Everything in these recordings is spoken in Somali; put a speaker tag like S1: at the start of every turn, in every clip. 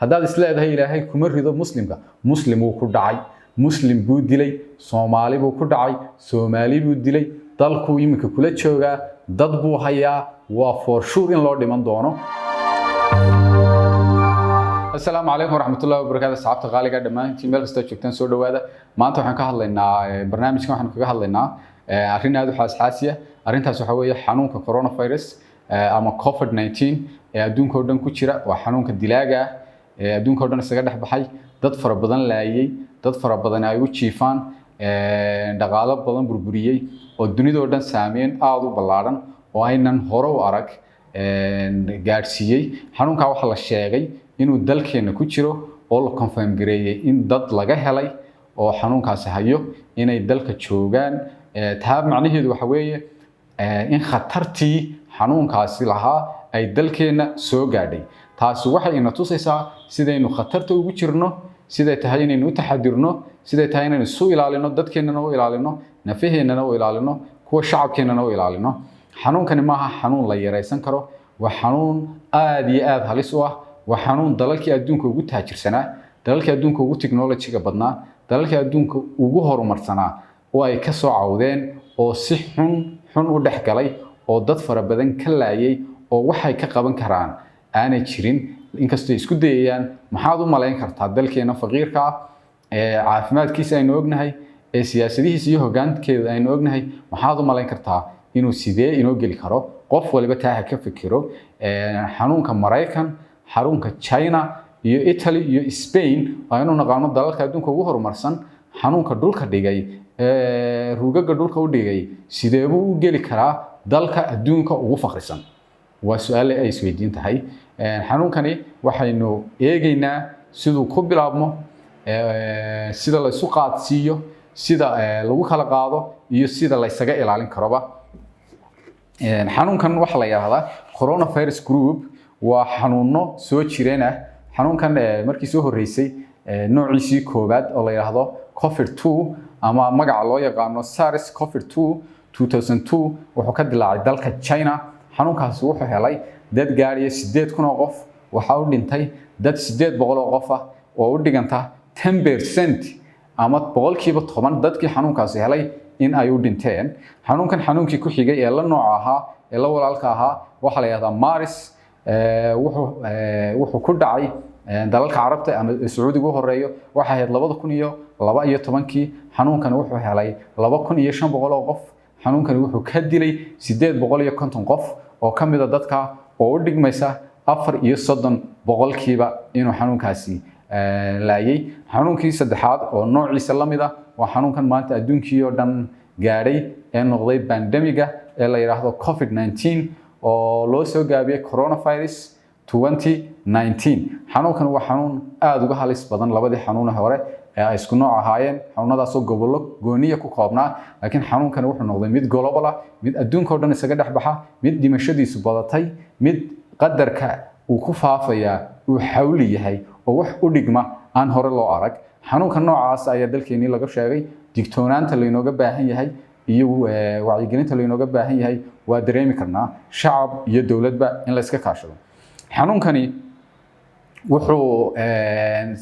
S1: haddaad isleedahay ilaahay kuma rido muslimka muslim uu ku dhacay muslim buu dilay Soomaali buu ku dhacay Soomaali buu dilay dalku iminka kula jooga dad buu hayaa waa for sure in loo dhiman doono السلام عليكم ورحمة الله وبركاته صحابة غالية دمان تيم ملك استوجبتن سو دوادا maanta waxaan ka hadlaynaa barnaamijkan waxaan kaga hadlaynaa arrin aad u xasaasiya arrintaas waxa weeye xanuunka coronavirus ama COVID-19 ee adduunka oo dhan ku jira waa xanuunka dilaaga ah ee adduunka oo dhan isaga dhex baxay dad fara badan laayay dad fara badan ay u jiifaan dhaqaale badan burburiyay oo dunida oo dhan saameyn aad u ballaaran oo aynan hore u arag gaarsiiyay xanuunka waxa la sheegay inuu dalkeena ku jiro oo la confirm gareeyay in dad laga helay oo xanuunkaasi hayo inay dalka joogaan taa macnaheedu waxa weeye in khatartii xanuunkaasi lahaa ay dalkeena soo gaadhay taasi waxay ina tusaysaa sidaynu khatarta ugu jirno siday tahay inaynu u taxadirno siday tahay inaynu isu ilaalino dadkeennana u ilaalino nafaheennana u ilaalino kuwa shacabkeennana u ilaalino xanuunkani maaha xanuun la yaraysan karo waa xanuun aad iyo aad halis u ah waa xanuun dalalkii adduunka ugu taajirsanaa dalalkii adduunka ugu technology-ga badnaa dalalkii adduunka ugu horumarsanaa oo ay ka soo cawdeen oo si xun u dhex galay oo dad fara badan ka laayay oo waxay ka qaban karaan aanay jirin inkastoo isku dayayaan maxaad u malayn kartaa dalkeena faqiirka ah ee caafimaadkiisa aynu ognahay ee siyaasadihiisa iyo hoggaankeeda aynu ognahay maxaad u malayn kartaa inuu sidee inoo geli karo qof waliba taa ha ka fikiro xanuunka Mareykan xarunka China iyo Italy iyo Spain aynu naqaano dalalka adduunka ugu horumarsan xanuunka dhulka dhigay rugaga dhulka u dhigay sidee buu u geli karaa dalka adduunka ugu faqrisan waa su'aal ay isweydiin tahay xanuunkani waxaynu eegaynaa siduu ku bilaabmo sida la isu qaadsiiyo sida lagu kala qaado iyo sida la isaga ilaalin karoba xanuunkan waxa la yiraahdaa coronavirus group waa xanuuno soo jireen ah xanuunkan markii soo horeysay noociisii koobaad oo la yiraahdo COVID-2 ama magaca loo yaqaano SARS-CoV-2 2002 wuxuu ka dilaacay dalka China xanuunkaasi wuxuu helay dad gaaraya 8,000 oo qof waxa uu dhintay dad 800 oo qof ah oo u dhiganta 10% ama boqolkiiba 10 dadkii xanuunkaasi helay in ay u dhinteen xanuunkan xanuunkii ku xigay ee la nooc ahaa ee la walaalka ahaa waxa la yiraahdaa MARS wuxuu ku dhacay dalalka carabta ama Sacuudiga u horeeyo waxa ahayd 2012 xanuunkan wuxuu helay 2,500 oo qof xanuunkan wuxuu ka dilay 850 qof oo kamid ah dadka oo u dhigmaysa 34 boqolkiiba inuu xanuunkaasi laayay xanuunkii saddexaad oo noociisa la mid ah waa xanuunkan maanta adduunkii oo dhan gaadhay ee noqday pandemiga ee la yiraahdo COVID-19 oo loo soo gaabiyay coronavirus 2019 xanuunkan waa xanuun aad uga halis badan labadii xanuun hore ee ay isku nooc ahaayeen xanuunadaas oo gobollo gooniya ku koobnaa laakiin xanuunkan wuxuu noqday mid global ah mid adduunka oo dhan isaga dhex baxa mid dhimashadiisu badatay mid qadarka uu ku faafaya uu xawli yahay oo wax u dhigma aan hore loo arag xanuunka noocaas ayaa dalkeenii laga sheegay digtoonaanta la inooga baahan yahay iyo wacyigelinta la inooga baahan yahay waa dareemi karnaa shacab iyo dawladba in la iska kaashado xanuunkani wuxuu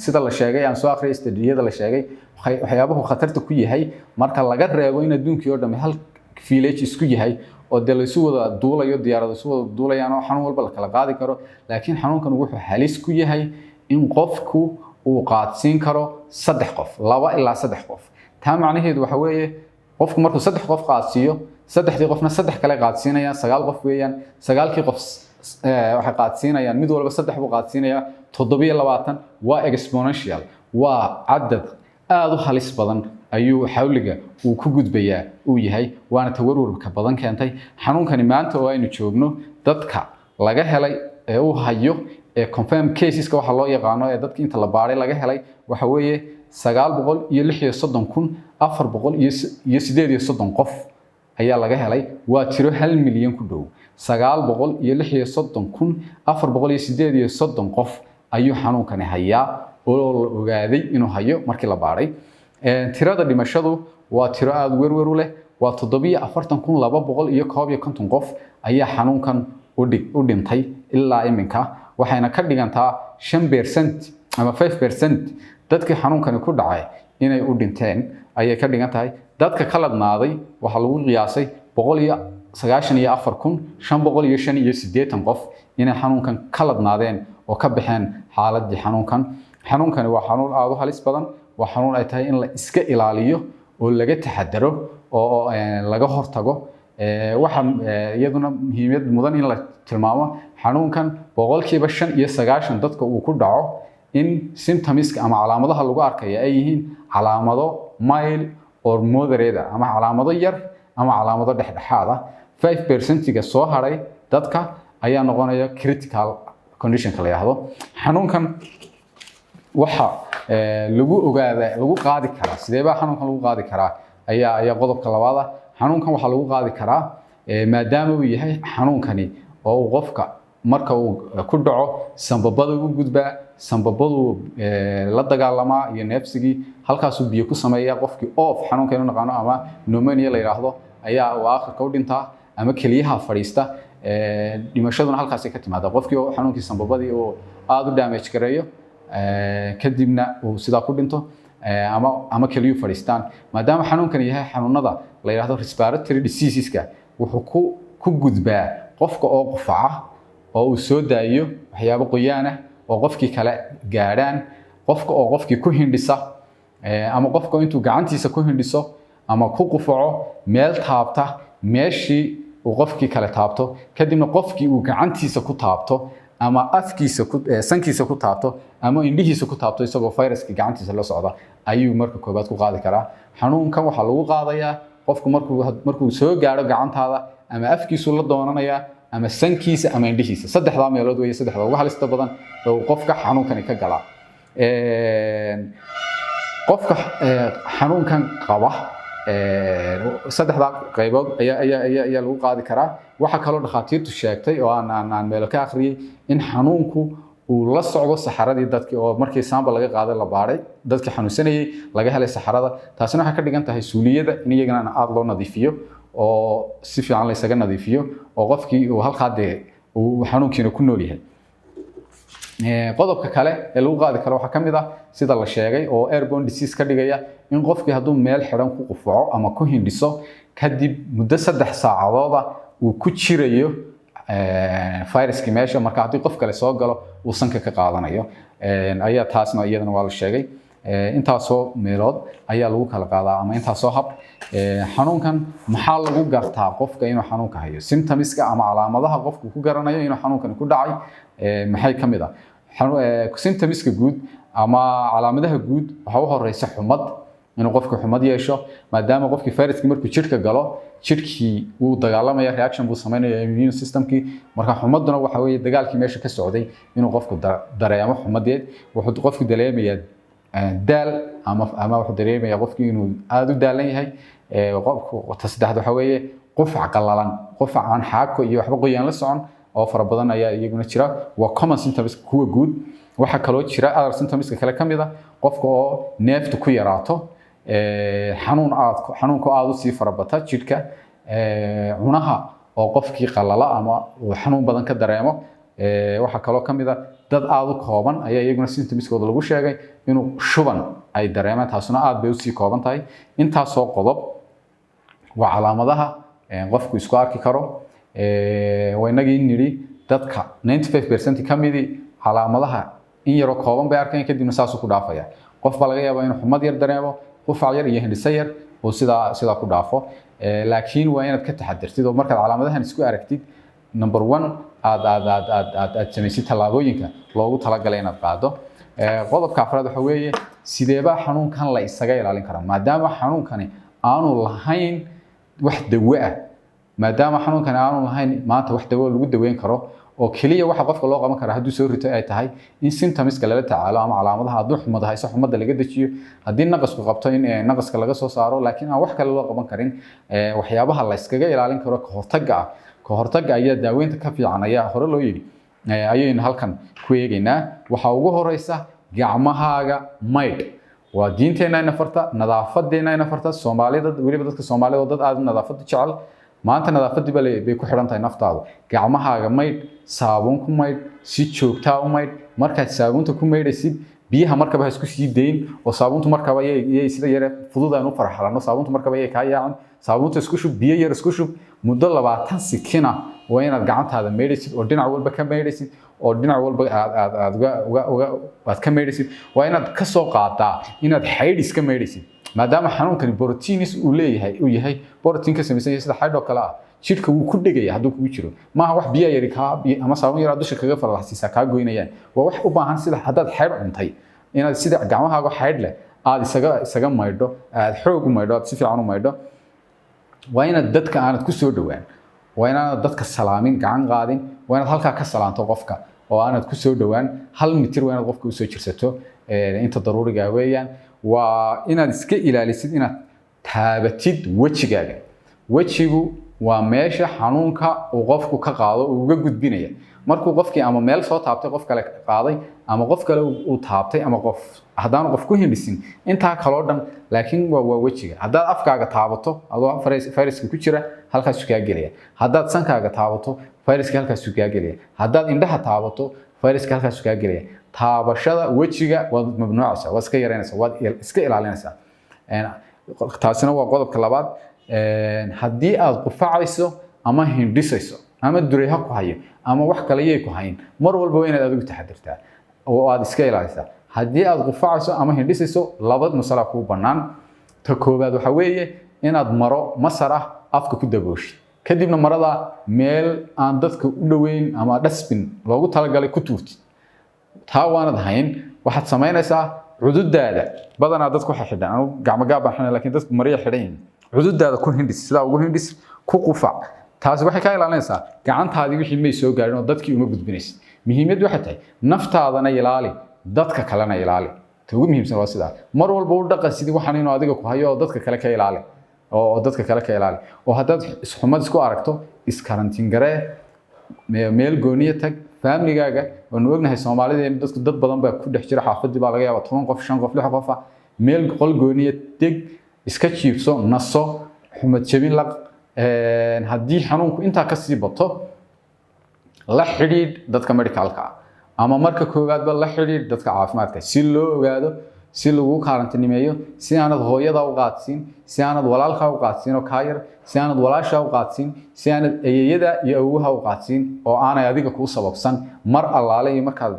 S1: sida la sheegay aan soo akhriyay istidiyada la sheegay waxyaabaha khatarta ku yahay marka laga reebo in adduunkii oo dhan hal village isku yahay oo de la isu wada duulayo diyaarado isu wada duulayaan oo xanuun walba la kala qaadi karo laakiin xanuunkan wuxuu halis ku yahay in qofku uu qaadsiin karo 3 qof 2 ilaa 3 qof taa macnaheedu waxa weeye qofku markuu 3 qof qaadsiiyo 3dii qofna 3 kale qaadsiinayaan 9 qof weeyaan 9kii qof waxay qaadsiinayaan mid walba 3 buu qaadsiinayaa 27 waa exponential waa cadad aad u halis badan ayuu xawliga uu ku gudbayaa uu yahay waana tawarwarka badan keentay xanuunkani maanta oo aynu joogno dadka laga helay ee uu hayo ee confirm cases-ka waxa loo yaqaano ee dadka inta la baaray laga helay waxa weeye 936,438 qof ayaa laga helay waa tiro 1 milyan ku dhow 936,438 qof ayuu xanuunkani hayaa oo la ogaaday inuu hayo markii la baaray tirada dhimashadu waa tiro aad werwer u leh waa 47,251 qof ayaa xanuunkan u dhintay ilaa iminka waxayna ka dhigantaa 5% ama 5% dadkii xanuunkani ku dhacay inay u dhinteen ayay ka dhigan tahay. dadka ka ladnaaday waxa lagu qiyaasay 194,585 qof inay xanuunkan ka ladnaadeen oo ka baxeen xaaladii xanuunkan. xanuunkani waa xanuun aad u halis badan, waa xanuun ay tahay in la iska ilaaliyo oo laga taxadaro oo laga hortago. waxa iyaduna muhiimad mudan in la tilmaamo xanuunkan 95% dadka uu ku dhaco in symptomska ama calaamadaha lagu arkayo ay yihiin calaamado mild or moderate ama calaamado yar ama calaamado dhexdhexaad ah. 5% soo haray dadka ayaa noqonaya critical condition la yiraahdo. xanuunkan waxa lagu qaadi karaa sidee baa xanuunkan lagu qaadi karaa ayaa qodobka labaad ah. xanuunkan waxa lagu qaadi karaa maadaama uu yahay xanuunkani oo qofka marka uu ku dhaco sanbabada u gudbaa, sanbabadu la dagaalamaa iyo neefsigii halkaas uu biyo ku sameeyaa qofkii xanuunkan inuu naqaano ama pneumonia la yiraahdo ayaa aakhirka u dhintaa ama kaliyaha fadhiista. dhimashaduna halkaas ay ka timaada qofkii xanuunkii sanbabadii oo aad u damage gareeyo kadibna uu sidaa ku dhinto ama kaliyu fadhiistaan. maadaama xanuunkan yahay xanuunada la yiraahdo respiratory diseaseska wuxuu ku gudbaa qofka oo qufaca oo uu soo daayo waxyaabo qoyaan ah oo qofkii kale gaadhaan, qofka oo qofkii ku hindhisa ama qofka intuu gacantiisa ku hindhiso ama ku qufaco meel taabta meeshii uu qofkii kale taabto, kadibna qofkii uu gacantiisa ku taabto ama afkiisa sankiisa ku taabto ama indhihiisa ku taabto isagoo fayraska gacantiisa la socda ayuu marka koobaad ku qaadi karaa. xanuunkan waxa lagu qaadayaa qofku markuu soo gaaro gacantaada ama afkiisu la doonanaya ama sankiisa ama indhihiisa. saddexdaa meelood weeye saddexda ugu halista badan oo qofka xanuunkani ka gala. qofka xanuunkan qaba saddexda qaybood ayaa lagu qaadi karaa. waxa kaloo dhakhaatiirtu sheegtay oo aan meel ka akhriyay in xanuunku uu la socdo saxaradii dadkii oo markii saamba laga qaaday la baaray dadkii xanuunsanayay laga helay saxarada. taasina waxay ka dhigan tahay suuliyada in iyagana aad loo nadiifiyo oo si fiican la isaga nadiifiyo oo qofkii uu halkaa uu xanuunkiina ku nool yahay. qodobka kale ee lagu qaadi karo waxa kamid ah sida la sheegay oo airborne disease ka dhigaya in qofkii hadduu meel xiran ku qufaco ama ku hindhiso kadib muddo 3 saacadood uu ku jirayo fayraskii meesha, marka haddii qof kale soo galo uu sanka ka qaadanayo ayaa taasna iyadana waa la sheegay. intaasoo meelood ayaa lagu kala qaadaa ama intaasoo hab. xanuunkan maxaa lagu gartaa qofka inuu xanuunka hayo? symptomska ama calaamadaha qofku ku garanayo inuu xanuunkan ku dhacay maxay kamid ah? symptomska guud ama calaamadaha guud waxa u horeysa xumad, inuu qofku xumad yeesho maadaama qofkii fayraskii markuu jirka galo jirkii uu dagaalamaya reaction buu sameynaya immune systemkii. marka xumaduna waxa weeye dagaalkii meesha ka socday inuu qofku dareemo xumadeed. wuxuu qofku dareemayaa daal ama wuxuu dareemayaa qofkii inuu aad u daalan yahay. qofka saddexaad waxa weeye qufac qallalan, qufac aan xaako iyo waxba qoyaan la socon oo fara badan ayaa iyaguna jira. waa common symptoms kuwa guud. waxa kaloo jira other symptoms kale kamid ah qofka oo neeftu ku yaraato, xanuunka aad u sii farabata jidhka, cunaha oo qofkii qallala ama uu xanuun badan ka dareemo. waxa kaloo kamid ah dad aad u kooban ayaa iyaguna symptomskooda lagu sheegay inuu shuban ay dareemaan, taasuna aad bay u sii kooban tahay. intaasoo qodob waa calaamadaha qofku isku arki karo. waa inagii nidhi dadka 95% kamidii calaamadaha in yaroo kooban bay arkeen kadibna saasuu ku dhaafaya. qof baa laga yaabaa inuu xumad yar dareemo, qufac yar iyo hindhiso yar oo sidaa ku dhaafo. laakiin waa inaad ka taxadirtid oo markaad calaamadahan isku aragtid number 1 aad samaysid tallaabooyinka loogu talagalay inaad qaado. qodobka afraad waxa weeye sideeba xanuunkan la isaga ilaalin karaa maadaama xanuunkani aanu lahayn wax dawo ah. maadaama xanuunkani aanu lahayn maanta wax dawo lagu daweyn karo oo kaliya waxa qofka loo qaban kara hadduu soo rito ay tahay in symptomska lala tacaalo ama calaamadaha hadduu xumad hayso xumada laga dejiyo, haddii naqasku qabto in naqaska laga soo saaro, laakiin aan wax kale loo qaban karin. waxyaabaha la iskaga ilaalin karo ka hortagga ayaa daaweynta ka fiican ayaa hore loo yidhi ayaynu halkan ku eegaynaa. waxa ugu horeysa gacmahaaga maydh. waa diinteena ina farta, nadaafadeena ina farta. Soomaalida waliba dadka Soomaalida dad aad nadaafada jecel maanta nadaafadii bay ku xiran tahay naftaadu gacmahaaga maydh saabuun ku maydh si joogtaa u maydh markaad saabuunta ku maydhaysid biyaha markaba ha isku sii dayn oo saabuuntu markaba ayay sida yare fudud aan u farxalano saabuuntu markaba ayay ka yaacin saabuunta isku shub biyo yar isku shub muddo 20 sekina waa inaad gacantaada maydhaysid oo dhinac walba ka maydhaysid oo dhinac walba aad ka maydhaysid waa inaad ka soo qaadaa inaad xaydh iska maydhaysid maadaama xanuunkani proteins uu leeyahay uu yahay protein ka samaysan yahay sida xaydh oo kale ah jidhka wuu ku dhigaya hadduu kugu jiro maaha wax biyo yari ka ama saabuun yar dusha kaga falaxsiisa ka goynayaan waa wax u baahan sida haddaad xaydh cuntay inaad sida gacmahaaga xaydh leh aad isaga maydho aad xoog u maydho aad si fiican u maydho waa inaad dadka aanad ku soo dhawaan waa inaad dadka salaamin gacan qaadin waa inaad halkaa ka salaanto qofka oo aanad ku soo dhawaan 1 mitir waa inaad qofka u soo jirsato inta daruuriga weeyaan waa inaad iska ilaalisid inaad taabatid wajigaaga wajigu waa meesha xanuunka uu qofku ka qaado uu uga gudbinaya markuu qofkii ama meel soo taabtay qof kale qaaday ama qof kale uu taabtay ama qof hadaan qof ku hindhisin inta kale oo dhan laakiin waa wajiga hadaad afkaaga taabato adoo fayraska ku jira halkaas ka gelaya hadaad sankaaga taabato fayraska halkaas ka gelaya hadaad indhaha taabato fayraska halkaas ka gelaya taabashada wajiga waa mamnuucaysa waa iska yareynaysa waa iska ilaalinaysa taasina waa qodobka labaad haddii aad qufacayso ama hindhisayso ama dureeha ku hayo ama wax kale yey ku hayn mar walba inaad adigu taxadirtaa oo aad iska ilaalisaa haddii aad qufacayso ama hindhisayso labad masala ku banaan ta koobaad waxa weeye inaad maro masar ah afka ku dabooshi kadibna marada meel aan dadka u dhaweyn ama dustbin loogu talagalay ku tuurti taa waanad hayn waxaad samaynaysaa cududaada badanaa dadku waxay xidhaan anu gacmo gaabaan laakiin dadku mariya xidhan cududaada ku hindhis sida ugu hindhis ku qufac taasi waxay ka ilaalinaysaa gacantaadii wixii may soo gaarin oo dadkii uma gudbinaysid muhiimad waxay tahay naftaadana ilaali dadka kalena ilaali ugu muhiimsan waa sidaa mar walba u dhaqan sidii waxaan inuu adiga ku hayo oo dadka kale ka ilaali oo dadka kale ka ilaali oo haddaad isxumad isku aragto iskarantiin garee meel gooniya tag familygaaga oo ognahay Soomaaliyeed dadku dad badan baa ku dhex jira xaafadii baa laga yaabaa 10 qof 5 qof 6 qof meel qol gooniya tag iska jiibso naso xumad jabin laq haddii xanuunku intaa ka sii bato la xidhiidh dadka medicalka ama marka koowaad ba la xidhiidh dadka caafimaadka si loo ogaado si lagu karantiimeeyo si aanad hooyada u qaadsin si aanad walaalka u qaadsin oo ka yar si aanad walaasha u qaadsin si aanad ayeeyada iyo awoowaha u qaadsin oo aanay adiga ku sababsan mar allaale iyo markaad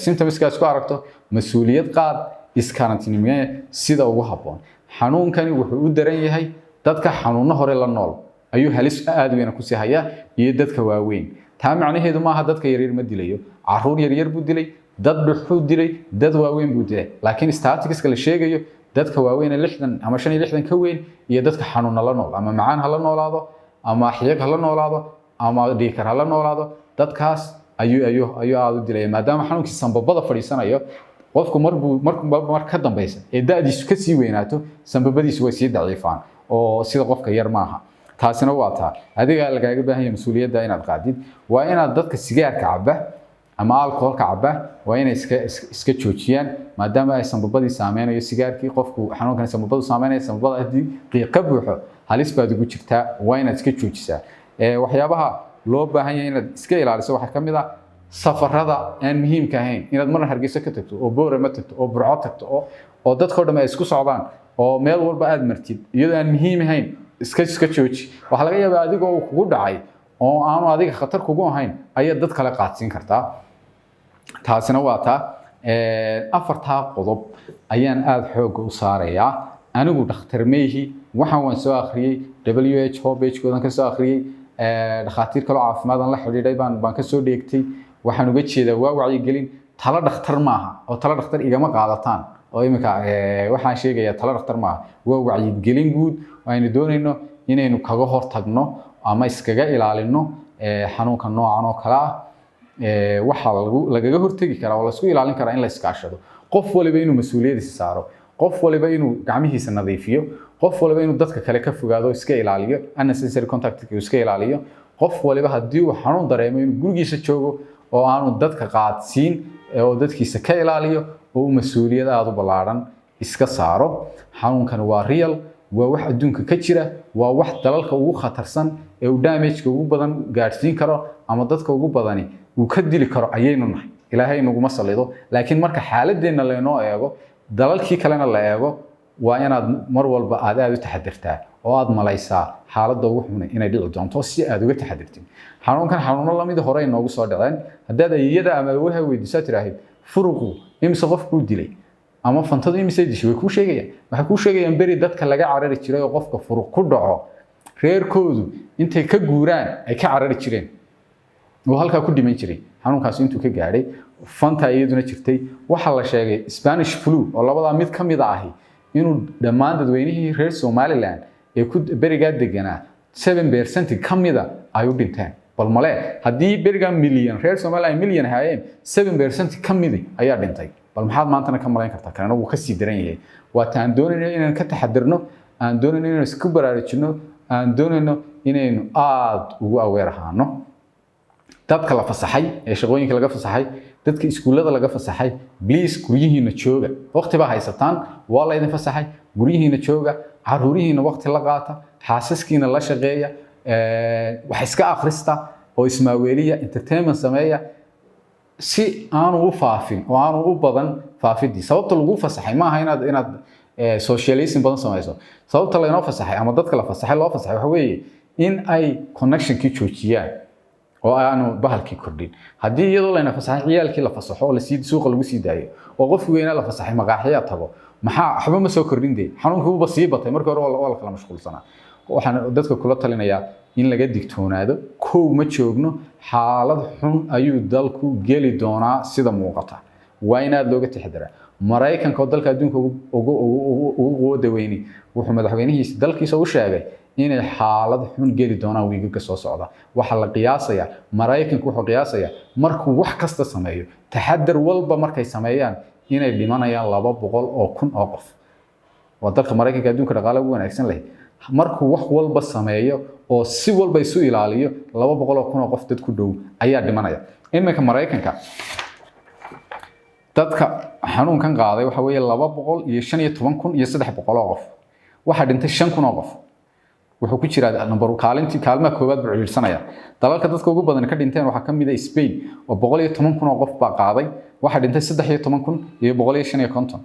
S1: symptomskaas ku aragto mas'uuliyad qaad iskarantiimeeyo sida ugu habboon xanuunkani wuxuu u daran yahay dadka xanuuno hore la nool ayuu halis aad weyn ku sii haya iyo dadka waaweyn taa macnaheedu maaha dadka yaryar ma dilayo caruur yaryar buu dilay dad dhuxu dilay dad waaweyn buu dilay laakiin statistics la sheegayo dadka waaweyn 60 ama 65 ka weyn iyo dadka xanuuno la nool ama macaan hala noolaado ama xiyag hala noolaado ama dhiikar hala noolaado dadkaas ayuu aad u dilay maadaama xanuunkii sanbabada fadhiisanayo qofku mar ka dambaysan ee daadiisu ka sii weynaato sanbabadiisu way sii daciifaan oo sida qofka yar maaha taasina waa taa adiga lagaaga baahan yahay mas'uuliyadda inaad qaadid waa inaad dadka sigaarka cabba ama alcoholka cabba waa inay iska joojiyaan maadaama ay sanbabadii saameynayo sigaarkii qofku xanuunkan sanbabadu saameynayo sanbabada hadii qiiqa buuxo halis baad ugu jirtaa waa inaad iska joojisaa waxyaabaha loo baahan yahay inaad iska ilaaliso waxa kamid ah safarada aan muhiimka ahayn inaad marna Hargeysa ka tagto oo Boorama tagto oo Burco tagto oo dadka dhamay isku socdaan oo meel walba aad martid iyadoo aan muhiim ahayn iska jooji waxa laga yaabaa adigoo uu kugu dhacay oo aanu adiga khatar kugu ahayn ayaa dad kale qaadsin kartaa taasina waa taa afarta qodob ayaan aad xoog u saarayaa anigu dhakhtar meehi waxaan soo akhriyay WHO page-koodan ka soo akhriyay dhakhaatiir kale caafimaad la xiriiray baan ka soo dheegtay waxaan uga jeedaa waa wacyi gelin tala dhakhtar maaha oo tala dhakhtar igama qaadataan oo imika waxaan sheegayaa tala dhakhtar maaha waa wacyi gelin guud aynu doonayno inaynu kaga hortagno ama iskaga ilaalino xanuunka noocan oo kala waxa lagaga hortagi karaa oo la isku ilaalin karaa in la iskaashado qof waliba inuu mas'uuliyadiisa saaro qof waliba inuu gacmihiisa nadiifiyo qof waliba inuu dadka kale ka fogaado iska ilaaliyo unnecessary contact iska ilaaliyo qof waliba hadii uu xanuun dareemo inuu gurigiisa joogo oo aanu dadka qaadsiin oo dadkiisa ka ilaaliyo oo mas'uuliyad aad u balaaran iska saaro xanuunkan waa real waa wax adduunka ka jira waa wax dalalka ugu khatarsan ee uu damage ugu badan gaarsiin karo ama dadka ugu badani uu ka dili karo ayaynu nahay ilaahay naguma salido laakiin marka xaaladeena leeno eego dalalkii kalena la eego waa inaad mar walba aad u taxadirtaa oo aad malaysaa xaaladda ugu xun inay dhici doonto si aad uga taxadirtid xanuunkan xanuuno la mid hore inoogu soo dhaceen haddaad iyada ama waxa weydiisaa tiraahid furuqu imse qofku dilay ama fantadu imse dishay way ku sheegayaan waxa ku sheegayaan bari dadka laga carari jiray oo qofka furuq ku dhaco reerkoodu intay ka guuraan ay ka carari jireen oo halka ku dhiman jiray xanuunkaas intuu ka gaaray fanta iyaduna jirtay waxa la sheegay Spanish flu oo labada mid kamid ah inuu dhammaan dadweynihii reer Somaliland ee ku beriga deganaa 7% kamida ay u dhinteen bal male hadii beriga milyan reer Somaliland milyan hayeen 7% kamidi ayaa dhintay bal maxaad maanta ka malayn kartaa kana uu ka sii daran yahay waa taan doonayno inaan ka taxadirno aan doonayno inaan isku baraarujino aan doonayno inaynu aad ugu aware ahaano dadka la fasaxay ee shaqooyinka laga fasaxay dadka iskuulada laga fasaxay please guriyihiina jooga waqti ba haysataan waa la idin fasaxay guriyihiina jooga caruurihiina waqti la qaata xaasaskiina la shaqeeya wax iska akhrista oo ismaaweeliya entertainment sameeya si aanu u faafin oo aanu u badan faafidii sababta lagu fasaxay ma aha inaad socialism badan samayso sababta la inoo fasaxay ama dadka la fasaxay loo fasaxay waxa weeye in ay connection ki joojiyaan oo aanu bahalkii kordhin hadii iyadoo la ina fasaxay ciyaalkii la fasaxo oo la sii suuqa lagu sii daayo oo qofku weynaa la fasaxay maqaaxiya tago maxaa waxba ma soo kordhintay xanuunku uu sii batay markii hore waa la kala mashquulsanaa waxaan dadka kula talinayaa in laga digtoonaado koow ma joogno xaalad xun ayuu dalku geli doonaa sida muuqata waa inaad looga taxadiraa Mareykanka oo dalka adduunka ugu quwada weyni wuxuu madaxweynihiisa dalkiisa u sheegay inay xaalad xun geli doonaan wiiga soo socda waxa la qiyaasaya Mareykanku wuxuu qiyaasaya markuu wax kasta sameeyo taxadar walba markay sameeyaan inay dhimanayaan 200 oo kun oo qof waa dalka Mareykanka adduunka dhaqaale ugu wanaagsan leh markuu wax walba sameeyo oo si walba isu ilaaliyo 200 oo kun oo qof dad ku dhow ayaa dhimanaya iminka Mareykanka dadka xanuunkan qaaday waxa weeye 215,300 oo qof waxa dhintay 5,000 oo qof wuxuu ku jiraa number kaalmaha koowaad buu ciirsanaya dalalka dadka ugu badan ka dhinteen waxa kamid ah Spain oo 110,000 oo qof baa qaaday waxa dhintay 13,150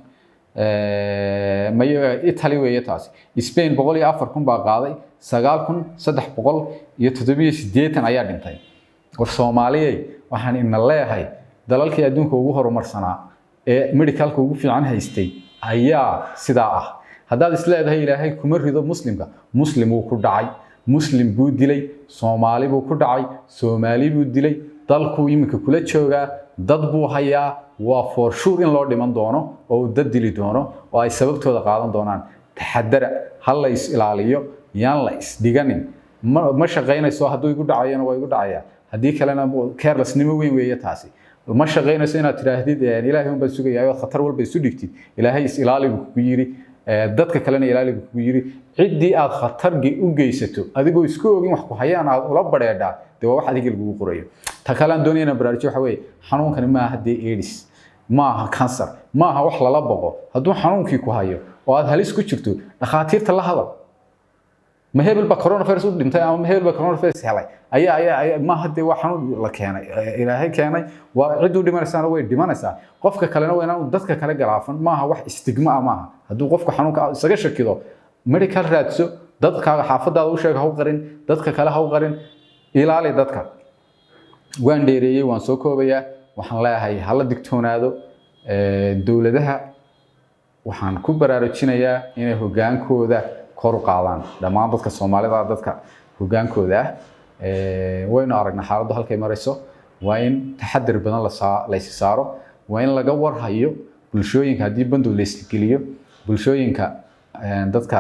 S1: mayo Italy weeye taasi Spain 104,000 baa qaaday 9,387 ayaa dhintay war Soomaaliyeed waxaan in leeyahay dalalkii adduunka ugu horumarsanaa ee medicalka ugu fiican haystay ayaa sidaa ah haddaad isleedahay ilaahay kuma rido muslimka muslim uu ku dhacay muslim buu dilay Soomaali buu ku dhacay Soomaali buu dilay dalku iminka kula joogaa dad buu hayaa waa for sure in loo dhiman doono oo dad dili doono oo ay sababtooda qaadan doonaan taxadara hal la is ilaaliyo yaan la is dhiganin ma shaqeynayso hadduu igu dhacayana waa igu dhacaya haddii kalena carelessnimo weyn weeye taasi ma shaqeynayso inaad tiraahdid ilaahay un baa sugayaa oo khatar walba isu dhigtid ilaahay is ilaali buu ku yiri dadka kalena ilaali buu ku yiri cidii aad khatar u geysato adigoo isku ogin wax ku hayaan aad ula bareedhaa de waa wax adiga lagu qorayo ta kale aan doonayna barnaamij waxa weeye xanuunkan ma aha AIDS ma aha cancer ma aha wax lala boqo hadduu xanuunkii ku hayo oo aad halis ku jirto dhakhaatiirta la hadal ما هي بالكورونا دintay ama ma hebel coronavirus helay ayaa ma hadde wax xanuun la keenay ilaahay keenay waa cid u dhimanaysaa way dhimanaysaa qofka kalena waa inuu dadka kale galaafan ma aha wax istigma ma aha haduu qofka xanuunka isaga shakido medical raadso dadka xaafadaada u sheeg ha u qarin dadka kale ha u qarin ilaali dadka waan dheereeyay waan soo koobayaa waxaan leeyahay hala digtoonaado dawladaha waxaan ku baraarujinayaa inay hogaankooda kor u qaadaan dhammaan dadka Soomaalida dadka hogaankooda waynu aragnaa xaaladdu halkay marayso waa in taxadir badan la saaro waa in laga warhayo bulshooyinka hadii bandu la isgeliyo bulshooyinka dadka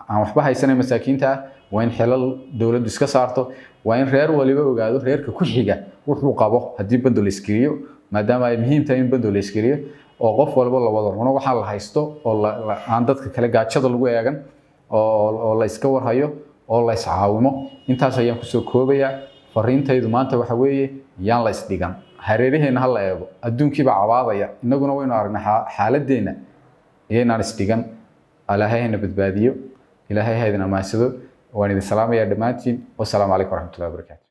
S1: aan waxba haysanay masaakiinta waa in xilal dawladdu iska saarto waa in reer waliba ogaado reerka ku xiga wuxuu qabo hadii bandu la isgeliyo maadaama ay muhiim tahay in bandu la isgeliyo oo qof walba la wada runo waxa la haysto oo aan dadka kale gaajada lagu eegan oo la iska warhayo oo la iscaawimo intaas ayaan ku soo koobaya fariintaydu maanta waxa weeye yaan la isdhigan hareeraheena hal la eego adduunkiiba cabaadaya inaguna waynu aragnaa xaaladeena inaan isdhigan Allaahayna badbaadiyo ilaahay ha idin amaansado waan idin salaamayaa dhammaantiin wassalaamu calaykum waraxmatullahi wabarakaatu